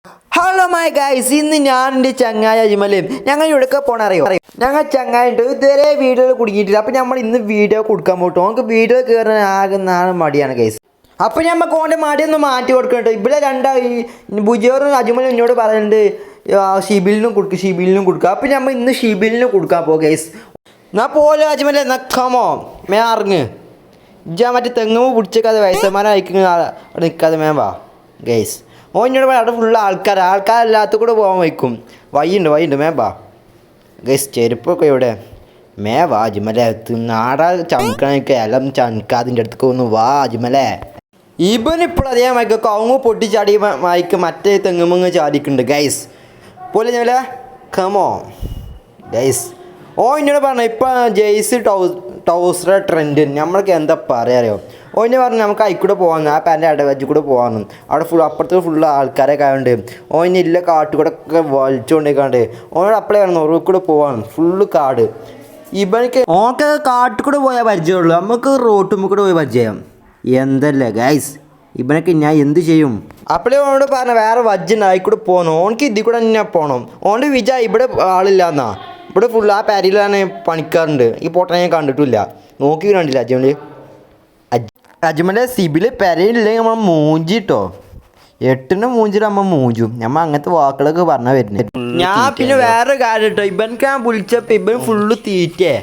Hello my guys, ഇന്ന് ഞാൻ എൻ്റെ ചങ്ങായ അജ്മലും ഞങ്ങൾ ഇവിടെയൊക്കെ പോകണം അറിയോ. ഞങ്ങൾ ചങ്ങായിട്ട് ഇതുവരെ വീഡിയോയിൽ കുടുങ്ങിയിട്ടില്ല. അപ്പം നമ്മൾ ഇന്ന് വീഡിയോ കൊടുക്കാൻ പോട്ടോ. നമുക്ക് വീഡിയോ കയറാൻ ആകുന്ന മടിയാണ് ഗൈസ്. അപ്പം നമുക്ക് ഓൻ്റെ മടിയൊന്ന് മാറ്റി കൊടുക്കണം കേട്ടോ. ഇവിടെ ഈ ബുജോറും അജ്മലും എന്നോട് പറയുന്നുണ്ട് ഷിബിലിനും കൊടുക്കുക. അപ്പം നമ്മൾ ഇന്ന് ഷിബിലിനും കൊടുക്കാൻ പോകും ഗൈസ്. എന്നാൽ പോലെ അജ്മലെ നക്കാമോ മേ അറിഞ്ഞ് ഇജ്ജാ മറ്റേ തെങ്ങുമ്പോൾ പിടിച്ചേക്കാതെ വയസ്സന്മാരെ അയക്കുന്ന അവിടെ നിൽക്കാതെ മേ വാ ഗൈസ്. ഓനോട് അവിടെ ഫുള്ള് ആൾക്കാരല്ലാത്ത കൂടെ പോകാൻ വയ്ക്കും. വയ്യുണ്ട് മേ വാ ഗൈസ്. ചെരുപ്പൊക്കെ ഇവിടെ മേ വാ അജ്മലെ. നാടാ ചമക്കണക്ക് എല്ലാം ചമക്കാതിൻ്റെ അടുത്തൊക്കെ ഒന്ന് വാ അജ്മലെ. ഇവനിപ്പോൾ അതേ മയക്ക് കവുങ്ങ് പൊട്ടിച്ചാടി മയക്ക് മറ്റേ തെങ്ങുമങ്ങ് ചാടിക്കുന്നുണ്ട് ഗൈസ്. പോലെ ഞാൻ കമോ ഗൈസ്. എന്നോട് പറഞ്ഞു ഇപ്പം ജെയ്സ് ടൗസറ ട്രെൻഡ് നമ്മൾക്ക് എന്താ പറയാറിയോ. ഓനെ പറഞ്ഞു നമുക്ക് അതിൽക്കൂടെ പോകാമെന്ന്, ആ പാൻ്റെ ഇടവജ്ജി കൂടെ പോകാമെന്ന്. അവിടെ അപ്പുറത്ത് ഫുള്ള് ആൾക്കാരൊക്കെ ആയതുകൊണ്ട് ഓനില്ല കാട്ടുകൂടെ ഒക്കെ വലിച്ചുകൊണ്ടിരിക്കാണ്ട് ഓനോട് അപ്പളേ പറഞ്ഞു റോഡിൽ കൂടെ പോകാമെന്ന്. ഫുള്ള് കാട്. ഇവനക്ക് ഓക്കെ കാട്ടിൽ പോയാൽ പരിചയമുള്ളൂ, നമുക്ക് റോട്ടുമ്പോൾ കൂടെ പോയി പരിചയം. എന്തല്ലേ ഗൈസ്, ഇവനൊക്കെ ഞാൻ എന്ത് ചെയ്യും. അപ്പോഴേ ഓനോട് പറഞ്ഞ വേറെ വജ്ജുണ്ട് ആയിക്കൂടെ പോകണം. ഓനക്ക് ഇതിൽ കൂടെ തന്നെ പോകണം. ഓൻ്റെ ഇവിടെ ആളില്ല എന്നാ. ഇവിടെ ഫുള്ള് ആ പാരിയിലാണ് പണിക്കാറുണ്ട്. ഈ പോട്ടനെ ഞാൻ കണ്ടിട്ടില്ല, നോക്കി കണ്ടില്ല. അജ്മലെ സിബില് പെരയില്ലെങ്കിൽ നമ്മൾ മൂഞ്ചി കേട്ടോ. 8ന് മൂഞ്ചിട്ട് നമ്മൾ മൂഞ്ചും. നമ്മൾ അങ്ങനത്തെ വാക്കുകളൊക്കെ പറഞ്ഞാൽ വരുന്നത്. ഞാൻ പിന്നെ വേറെ കാര്യം കേട്ടോ, ഇവനക്ക് ഞാൻ വിളിച്ചപ്പോൾ ഇവൻ ഫുള്ള് തീറ്റേ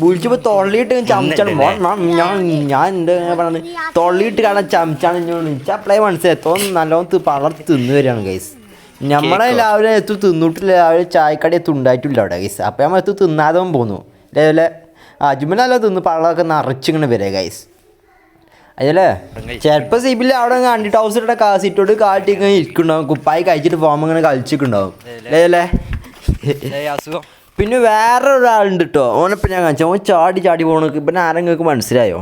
വിളിച്ചപ്പോൾ തൊള്ളിയിട്ട് ചമച്ചാണ്. ഞാൻ എന്താ പറഞ്ഞത്, തൊള്ളിയിട്ട് കാണാൻ ചമച്ചാണ്. അപ്ലൈ മനസ്സിലായി തോന്നുന്നു നല്ലോണം പളർത്ത് തിന്നു വരികയാണ് ഗൈസ്. നമ്മളെ രാവിലെ തിന്നിട്ടില്ല, രാവിലെ ചായക്കടി ഉണ്ടായിട്ടില്ല അവിടെ ഗൈസ്. അപ്പോൾ നമ്മൾ തിന്നാതെ പോന്നു. അതേപോലെ അജ്മലല്ലോ തിന്ന് പള്ളമൊക്കെ നിറച്ചിങ്ങനെ വരിക ഗൈസ്. അതല്ലേ ചിലപ്പോൾ സിബിൽ അവിടെ കണ്ടിട്ട് ഹൗസിലൂടെ സീറ്റോട്ട് കാട്ടി ഇങ്ങനെ ഇരിക്കുന്നുണ്ടാവും. കുപ്പായി കഴിച്ചിട്ട് പോകുമ്പോൾ ഇങ്ങനെ കളിച്ചിട്ടുണ്ടാവും അതല്ലേ. പിന്നെ വേറെ ഒരാളുണ്ട് കേട്ടോ. ഓനിപ്പോൾ ഞാൻ കാണിച്ചു, ഓൻ ചാടി പോകണക്ക്. ഇപ്പം ആരെങ്കിലും മനസ്സിലായോ?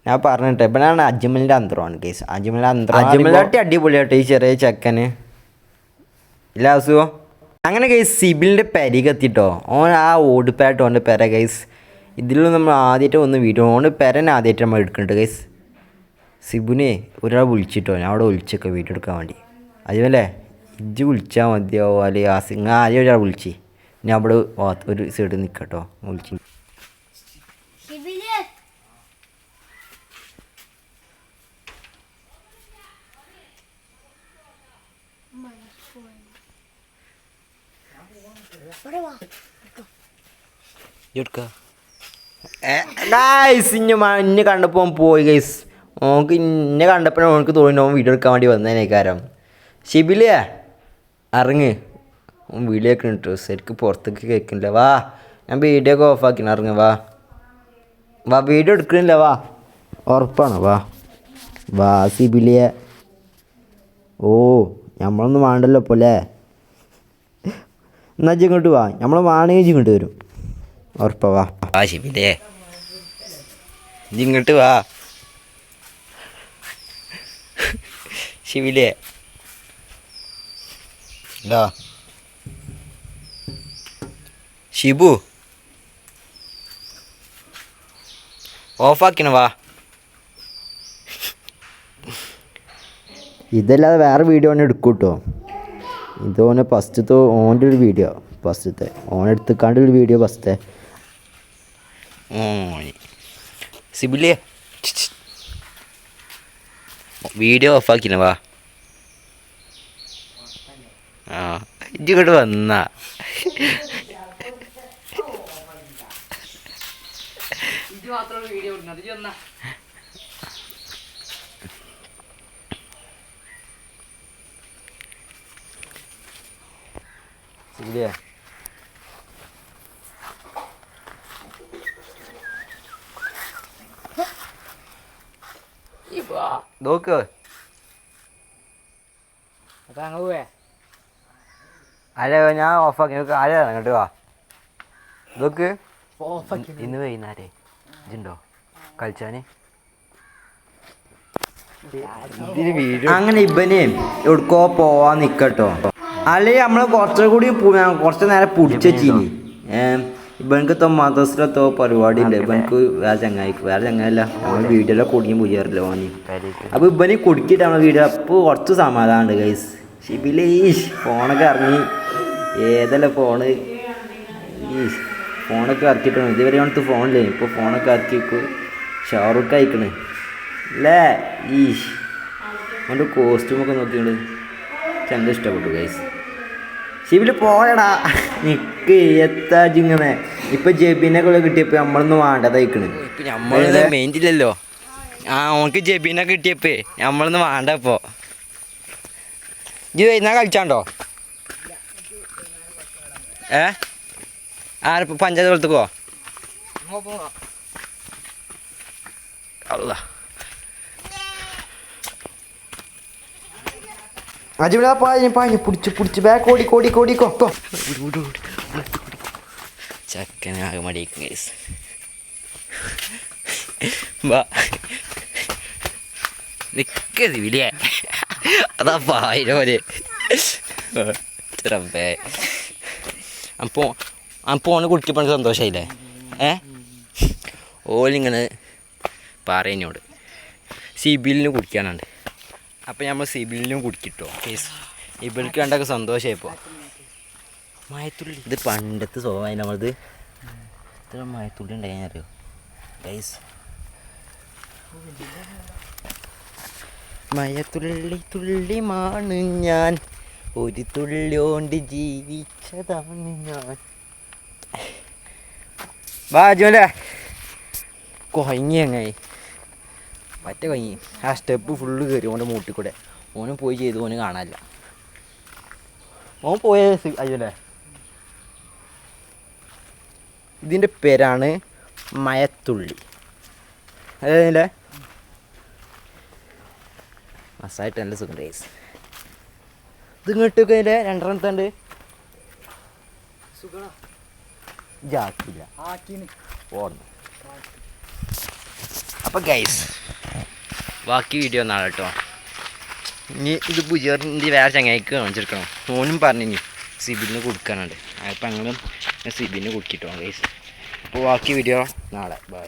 ഞാൻ പറഞ്ഞിട്ടെ ഇപ്പനാണ് അജ്മലിൻ്റെ അന്തരമാണ് ഗൈസ്. അജ്മലാട്ടി അടിപൊളിയാട്ടോ ഈ ചെറിയ ചെക്കന്. ഇല്ല അസുഖം അങ്ങനെ ഗൈസ്. സിബിലിൻ്റെ പെരക്ക് എത്തിട്ടോ. ഓൻ ആ ഓടിപ്പായിട്ട് ഓൻ്റെ പെര ഗൈസ്. ഇതിലും നമ്മൾ ആദ്യമായിട്ട് ഒന്ന് വീഡിയോ ഓൻ്റെ പെരനെ ആദ്യമായിട്ട് നമ്മൾ എടുക്കുന്നുണ്ട് ഗൈസ്. സിബുനെ ഒരാൾ വിളിച്ചിട്ടോ, ഞാൻ അവിടെ വിളിച്ചൊക്കെ വീഡിയോ എടുക്കാൻ വേണ്ടി. അതുപോലെ ഇജ്ജ് വിളിച്ചാൽ മതിയാവോ അല്ലെങ്കിൽ ആദ്യം ഒരാൾ വിളിച്ച് ഞാൻ അവിടെ ഒരു സൈഡിൽ നിൽക്കട്ടോ വിളിച്ച്. ഇന്നെ കണ്ടപ്പോൾ പോയി ഗൈസ്. ഓക്ക് ഇന്നെ കണ്ടപ്പോഴാണ് ഓനക്ക് തോന്നി ഓൻ വീഡിയോ എടുക്കാൻ വേണ്ടി വന്നതിനേക്കാരം. ഷിബിലേ ഇറങ്ങ്, ഓൻ വീഡിയോ ഒക്കെ ഇട്ടോ. ശരിക്കും പുറത്തേക്ക് കേൾക്കുന്നില്ല. വാ ഞാൻ വീഡിയോ ഒക്കെ ഓഫാക്കിന്. ഇറങ്ങ് വാ വീഡിയോ എടുക്കണില്ല. വാ ഉറപ്പാണ്. വാ സിബിലിയെ. നമ്മളൊന്നും വേണ്ടല്ലോ ഇപ്പോൾ അല്ലേ. എന്നാൽ ഇങ്ങോട്ട് വാ, നമ്മൾ വേണമെങ്കിൽ ഇങ്ങോട്ട് വരും. ഉറപ്പാ. വാ ഷിബിലേ ഇങ്ങോട്ട് വാ. ഷിബിലേ ഷിബു ഓഫാക്കിന. വാ ഇതല്ലാതെ വേറെ വീഡിയോ ഓനെ എടുക്കും കേട്ടോ. ഇത് ഓനെ ഫസ്റ്റത്തെ ഓൻ്റെ ഒരു വീഡിയോ, ഫസ്റ്റത്തെ ഓനെടുത്തേക്കാണ്ട് ഒരു വീഡിയോ ഫസ്റ്റത്തെ. സിബിലേ വീഡിയോ ഓഫാക്കിന. വാ ഇങ്ങോട്ട് വന്നാ സിബിലേ നോക്ക്. അല്ല ഞാൻ ഓഫാക്കി. ആരാ അങ്ങോട്ട് വാ നോക്ക്. ഇന്ന് വൈകുന്നേരേ ഇതുണ്ടോ കളിച്ചാന്. അങ്ങനെ ഇവന് എവിടെക്കോ പോവാൻ നിക്കട്ടോ. അല്ലെങ്കിൽ നമ്മൾ കുറച്ച് നേരം പിടിച്ചീനി. ഇവനക്ക് മദ്രസിലത്തോ പരിപാടി ഉണ്ട്. ഇവനക്ക് വേറെ ചങ്ങായില്ല നമ്മൾ വീഡിയോയിലൊക്കെ കുടുങ്ങി പോയാറില്ല ഓന്. അപ്പോൾ ഇവന് കുടുക്കിയിട്ട് നമ്മൾ വീഡിയോ അപ്പോൾ കുറച്ച് സമാധാനമുണ്ട് ഗൈസ്. ഷിബിലീഷ് ഫോണൊക്കെ ഇറങ്ങി ഏതല്ല ഫോണ് ഈ ഫോണൊക്കെ ഇറക്കിയിട്ടാണ് ഇതുവരെ അടുത്ത് ഫോണില്ലേ ഇപ്പോൾ ഫോണൊക്കെ ഇറക്കി ഷാറുഖ് അയക്കണ് അല്ലേ ഈഷ് അവൻ്റെ കോസ്റ്റ്യൂമൊക്കെ നോക്കിയുണ്ട് ചെന്ത ഇഷ്ടപ്പെട്ടു ഗൈസ് ഷിബിൽ പോയടാ നിക്ക് എത്താ ജിങ്ങനെ ഇപ്പൊ ജെബിനൊക്കെ കിട്ടിയപ്പോ നമ്മളൊന്നും വേണ്ടതയക്കണ് ഇപ്പൊ നമ്മള് മെയിനില്ലല്ലോ ഓനക്ക് ജെബിനെ കിട്ടിയപ്പോ നമ്മളൊന്നും വേണ്ട ഇപ്പൊ ഇത് എന്നാ കളിച്ചാണ്ടോ ആരപ്പോ പഞ്ചായത്ത് കൊളത്ത് പോ അല്ല അജിമില പാഞ്ഞ് പിടിച്ച് ബാക്ക് ഓടിക്കോ ചക്കനാകെ മടിക്കും കേസ് വാ നിക്കത് വിളിയ അതാ പായിരോ റബ്ബേ അപ്പോൾ ഓന് കുടിക്കപ്പോൾ സന്തോഷമായില്ലേ ഓലിങ്ങനെ പറയുന്നോട് സിബിലിന് കുടിക്കാനുണ്ട് അപ്പം നമ്മൾ സിബിലിനും കുടിക്കിട്ടോ കേസ് ഇവർക്ക് കണ്ടൊക്കെ സന്തോഷമായിപ്പോൾ മയത്തുള്ളി ഇത് പണ്ടത്തെ സ്വഭാവമായി നമ്മളത് ഇത്ര മയത്തുള്ളി ഉണ്ടായി അറിയോ ഗൈസ് മയത്തുള്ളിമാണ് ഞാൻ ഒരു തുള്ളിയോണ്ട് ജീവിച്ചതാണ് ഞാൻ ബാജുല്ലേ കൊയങ്ങി എങ്ങായി പറ്റ കൊയങ്ങി ആ സ്റ്റെപ്പ് ഫുള്ള് കയറി ഓൻ്റെ മൂട്ടിൽ കൂടെ ഓനും പോയി ചെയ്തു ഓന് കാണാനില്ല ഓൻ പോയ അയ്യോല്ലേ ഇതിൻ്റെ പേരാണ് മയത്തുള്ളി അതല്ലേ മസായിട്ട് നല്ല സുഖം റേസ് ഇത് ഇങ്ങോട്ടൊക്കെ അതിൻ്റെ രണ്ടെണ്ണത്തുണ്ട് ജാക്കില്ല ഓർമ്മ അപ്പം ഗൈസ് ബാക്കി വീഡിയോ നാളെ കേട്ടോ ഇനി ഇത് പുതിയറിൻ്റെ വേറെ ചങ്ങായിക്ക് കാണിച്ചെടുക്കണം ഓനും പറഞ്ഞു ഇനി സിബിലിന് കൊടുക്കാനുണ്ട് അപ്പം ഞങ്ങളും സിബിലിന് കൊടുക്കിട്ടോ ഗൈസ് അപ്പോൾ ബാക്കി വീഡിയോ നാളെ ബൈ